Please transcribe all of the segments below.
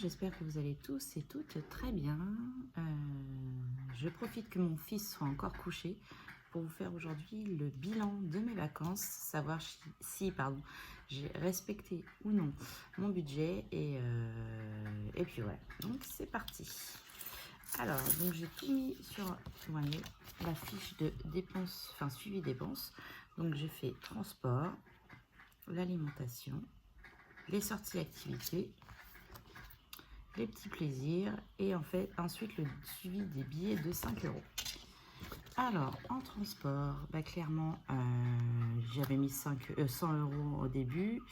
j'espère que vous allez tous et toutes très bien. Je profite que mon fils soit encore couché pour vous faire aujourd'hui le bilan de mes vacances, savoir si j'ai respecté ou non mon budget et puis voilà, donc c'est parti. Alors, donc j'ai tout mis sur, vous voyez, la fiche de dépenses, enfin suivi dépenses. Donc j'ai fait transport, l'alimentation, les sorties activités, les petits plaisirs et en fait ensuite le suivi des billets de 5 €. Alors en transport, bah, clairement j'avais mis 100 € au début.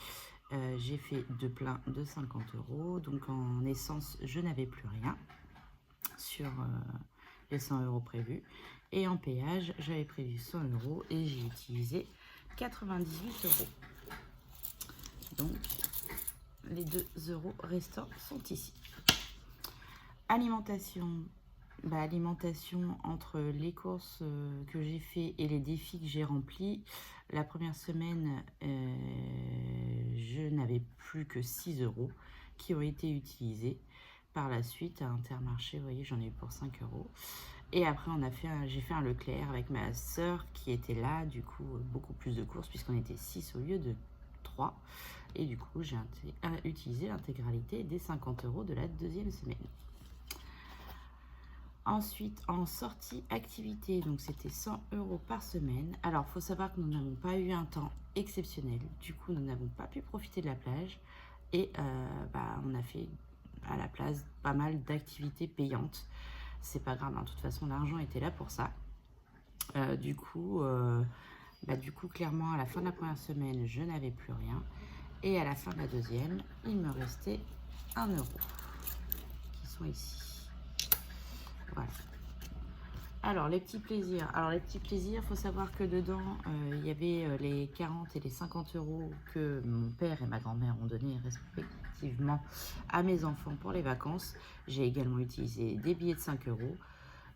J'ai fait deux pleins de 50 €. Donc en essence, je n'avais plus rien sur les 100 € prévus. Et en péage, j'avais prévu 100 € et j'ai utilisé 98 €. Donc les 2 € restants sont ici. Alimentation. Bah, alimentation, entre les courses que j'ai fait et les défis que j'ai remplis, la première semaine, je n'avais plus que 6 € qui ont été utilisés. Par la suite, à Intermarché, vous voyez, j'en ai eu pour 5 €. Et après, j'ai fait un Leclerc avec ma sœur qui était là, du coup, beaucoup plus de courses puisqu'on était 6 au lieu de 3. Et du coup, j'ai utilisé l'intégralité des 50 € de la deuxième semaine. Ensuite, en sortie activité, donc c'était 100 € par semaine. Alors, il faut savoir que nous n'avons pas eu un temps exceptionnel. Du coup, nous n'avons pas pu profiter de la plage. Et on a fait à la place pas mal d'activités payantes. C'est pas grave, hein, de toute façon, l'argent était là pour ça. Du coup, clairement, à la fin de la première semaine, je n'avais plus rien. Et à la fin de la deuxième, il me restait 1 € qui sont ici. Voilà. Alors, les petits plaisirs. Il faut savoir que dedans, il y avait les 40 et les 50 € que mon père et ma grand-mère ont donné respectivement à mes enfants pour les vacances. J'ai également utilisé des billets de 5 €.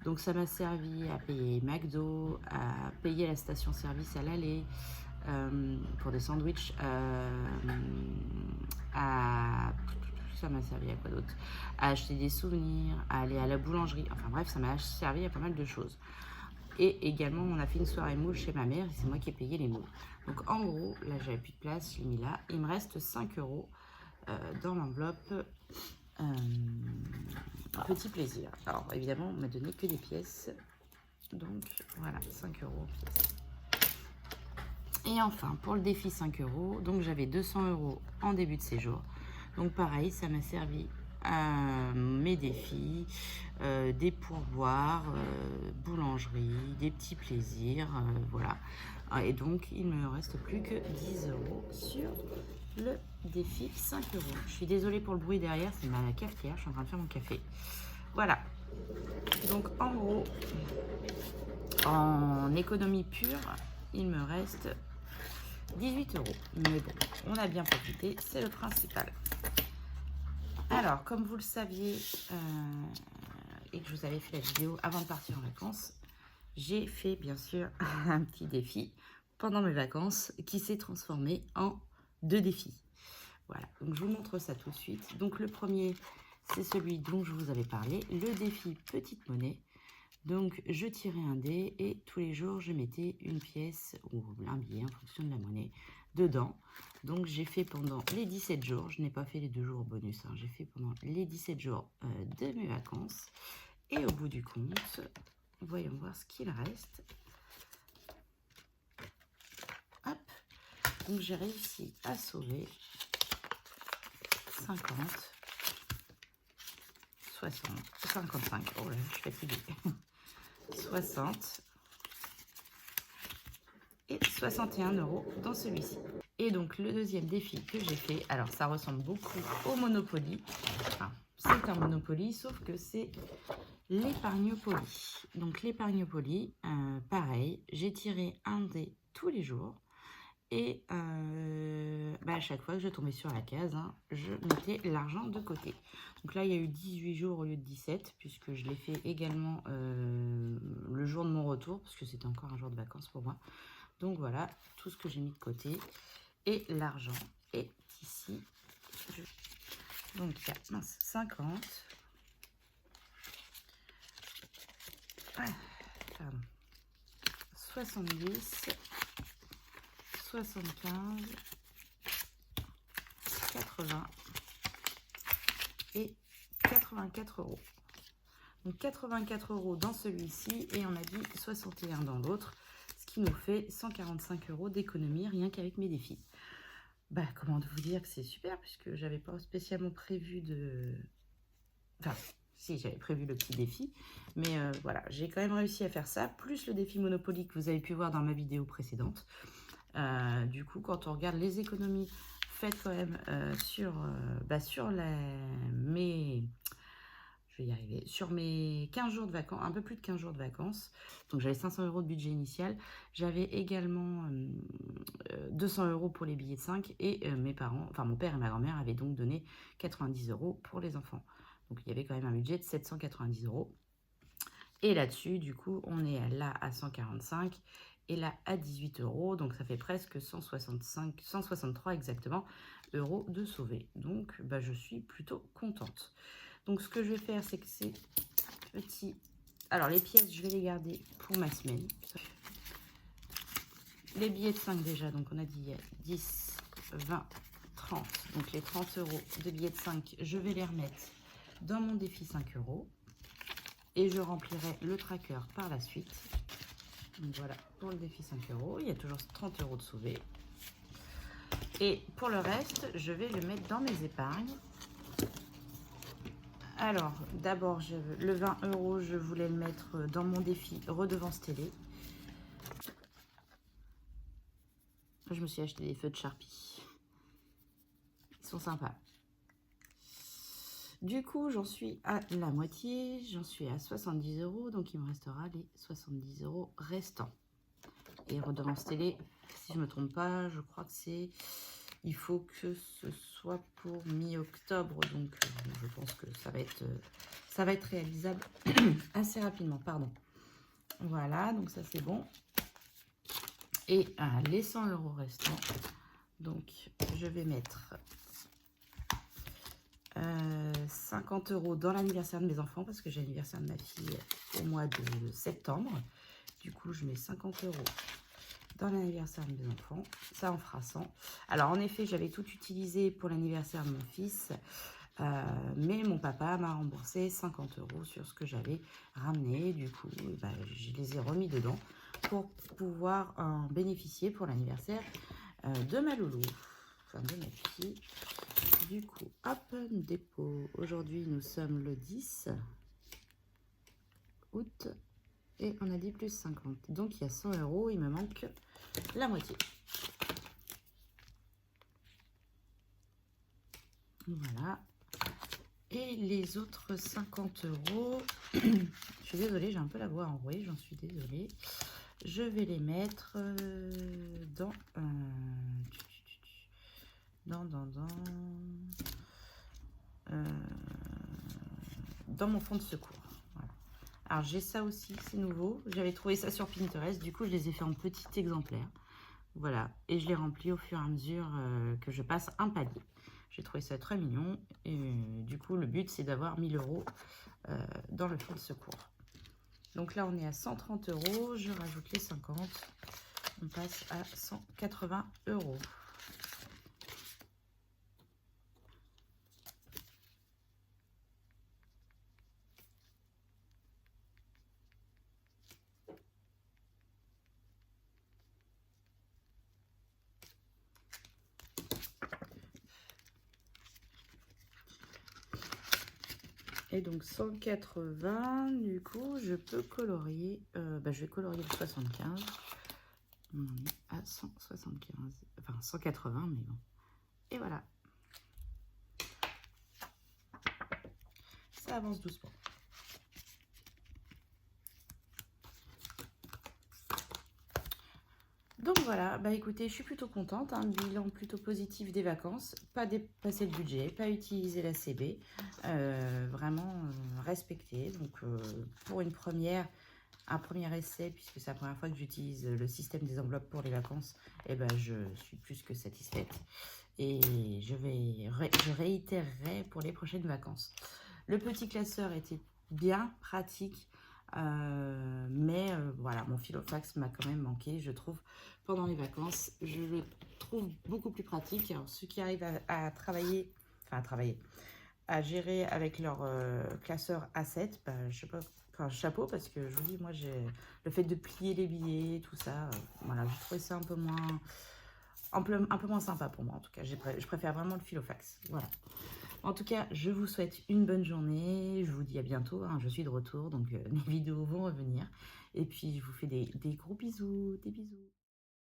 Donc, ça m'a servi à payer McDo, à payer la station-service à l'aller, pour des sandwichs, ça m'a servi à quoi d'autre? À acheter des souvenirs, à aller à la boulangerie. Enfin bref, ça m'a servi à pas mal de choses. Et également, on a fait une soirée moule chez ma mère et c'est moi qui ai payé les moules. Donc en gros, là j'avais plus de place, je l'ai mis là. Il me reste 5 € dans l'enveloppe. Petit plaisir. Alors évidemment, on m'a donné que des pièces. Donc voilà, 5 € pièces. Et enfin, pour le défi 5 €, donc j'avais 200 € en début de séjour. Donc pareil, ça m'a servi à mes défis, des pourboires, boulangerie, des petits plaisirs, voilà. Et donc, il ne me reste plus que 10 € sur le défi 5 €. Je suis désolée pour le bruit derrière, c'est ma cafetière, je suis en train de faire mon café. Voilà. Donc en gros, en économie pure, il me reste 18 €. Mais bon, on a bien profité, c'est le principal. Alors, comme vous le saviez et que je vous avais fait la vidéo avant de partir en vacances, j'ai fait bien sûr un petit défi pendant mes vacances qui s'est transformé en 2 défis. Voilà, donc je vous montre ça tout de suite. Donc le premier, c'est celui dont je vous avais parlé, le défi petite monnaie. Donc je tirais un dé et tous les jours je mettais une pièce ou un billet en fonction de la monnaie dedans. Donc j'ai fait pendant les 17 jours, je n'ai pas fait les 2 jours bonus, hein, j'ai fait pendant les 17 jours de mes vacances. Et au bout du compte, voyons voir ce qu'il reste. Hop, donc j'ai réussi à sauver 50, 60, 55, oh là je suis fatiguée, 60 et 61 € dans celui-ci. Et donc le deuxième défi que j'ai fait, alors ça ressemble beaucoup au Monopoly, enfin, c'est un Monopoly sauf que c'est l'épargnopoly. Donc l'épargnopoly, pareil, j'ai tiré un dé tous les jours et à chaque fois que je tombais sur la case, hein, je mettais l'argent de côté. Donc là il y a eu 18 jours au lieu de 17 puisque je l'ai fait également le jour de mon retour parce que c'était encore un jour de vacances pour moi. Donc voilà, tout ce que j'ai mis de côté et l'argent est ici. Donc, il y a, mince, 50. Ah, pardon. 70. 75. 80. Et 84 euros. Donc 84 euros dans celui-ci et on a dit 61 dans l'autre, ce qui nous fait 145 euros d'économie rien qu'avec mes défis. Bah, comment vous dire que c'est super puisque j'avais pas spécialement prévu de... Enfin, si, j'avais prévu le petit défi, mais voilà, j'ai quand même réussi à faire ça, plus le défi Monopoly que vous avez pu voir dans ma vidéo précédente. Du coup, quand on regarde les économies faites quand même sur je vais y arriver, sur mes 15 jours de vacances, un peu plus de 15 jours de vacances, donc j'avais 500 euros de budget initial, j'avais également 200 euros pour les billets de 5 et mes parents, enfin mon père et ma grand-mère avaient donc donné 90 euros pour les enfants. Donc il y avait quand même un budget de 790 euros. Et là-dessus, du coup, on est là à 145 et là à 18 euros. Donc ça fait presque 165, 163 exactement euros de sauver. Donc bah, je suis plutôt contente. Donc ce que je vais faire, c'est que ces petits... Alors les pièces, je vais les garder pour ma semaine. Les billets de 5 déjà, donc on a dit 10, 20, 30. Donc les 30 euros de billets de 5, je vais les remettre dans mon défi 5 euros. Et je remplirai le tracker par la suite. Donc voilà, pour le défi 5 euros, il y a toujours 30 euros de sauver. Et pour le reste, je vais le mettre dans mes épargnes. Alors, d'abord, le 20 euros, je voulais le mettre dans mon défi redevance télé. Je me suis acheté des feux de Sharpie. Ils sont sympas. Du coup, j'en suis à la moitié. J'en suis à 70 euros. Donc, il me restera les 70 euros restants. Et redevance télé, si je ne me trompe pas, je crois que c'est... Il faut que ce soit pour mi-octobre. Donc, je pense que ça va être réalisable assez rapidement. Pardon. Voilà, donc ça, c'est bon. Et les 100 euros restants. Donc, je vais mettre 50 euros dans l'anniversaire de mes enfants parce que j'ai l'anniversaire de ma fille au mois de septembre. Du coup, je mets 50 euros dans l'anniversaire de mes enfants. Ça en fera 100. Alors, en effet, j'avais tout utilisé pour l'anniversaire de mon fils. Mais mon papa m'a remboursé 50 euros sur ce que j'avais ramené. Du coup, bah, je les ai remis dedans pour pouvoir en bénéficier pour l'anniversaire de ma loulou. Enfin, de ma fille. Du coup, hop, dépôt. Aujourd'hui, nous sommes le 10 août. Et on a dit plus 50. Donc, il y a 100 euros. Il me manque la moitié. Voilà. Et les autres 50 euros, je suis désolée, j'ai un peu la voix enrouée, j'en suis désolée. Je vais les mettre dans mon fonds de secours. Voilà. Alors, j'ai ça aussi, c'est nouveau. J'avais trouvé ça sur Pinterest, du coup, je les ai fait en petit exemplaire. Voilà, et je les remplis au fur et à mesure que je passe un palier. J'ai trouvé ça très mignon. Et du coup, le but, c'est d'avoir 1000 euros dans le fonds de secours. Donc là, on est à 130 euros. Je rajoute les 50. On passe à 180 euros. Et donc 180, du coup, je peux colorier, je vais colorier le 75. On est à 175, enfin 180, mais bon. Et voilà. Ça avance doucement. Donc voilà, bah écoutez, je suis plutôt contente, un bilan plutôt positif des vacances, pas dépasser le budget, pas utiliser la CB, vraiment respecté. Donc pour un premier essai, puisque c'est la première fois que j'utilise le système des enveloppes pour les vacances, et ben je suis plus que satisfaite. et je réitérerai pour les prochaines vacances. Le petit classeur était bien pratique, mais voilà, mon filofax m'a quand même manqué, je trouve, pendant les vacances. Je le trouve beaucoup plus pratique. Alors, ceux qui arrivent à travailler, à gérer avec leur classeur A7, bah, je sais pas, enfin, chapeau, parce que je vous dis, moi, j'ai le fait de plier les billets, tout ça, voilà, j'ai trouvé ça un peu moins sympa pour moi, en tout cas. Je préfère vraiment le filofax, voilà. En tout cas, je vous souhaite une bonne journée. Je vous dis à bientôt, hein, je suis de retour, donc les vidéos vont revenir. Et puis, je vous fais des gros bisous, des bisous.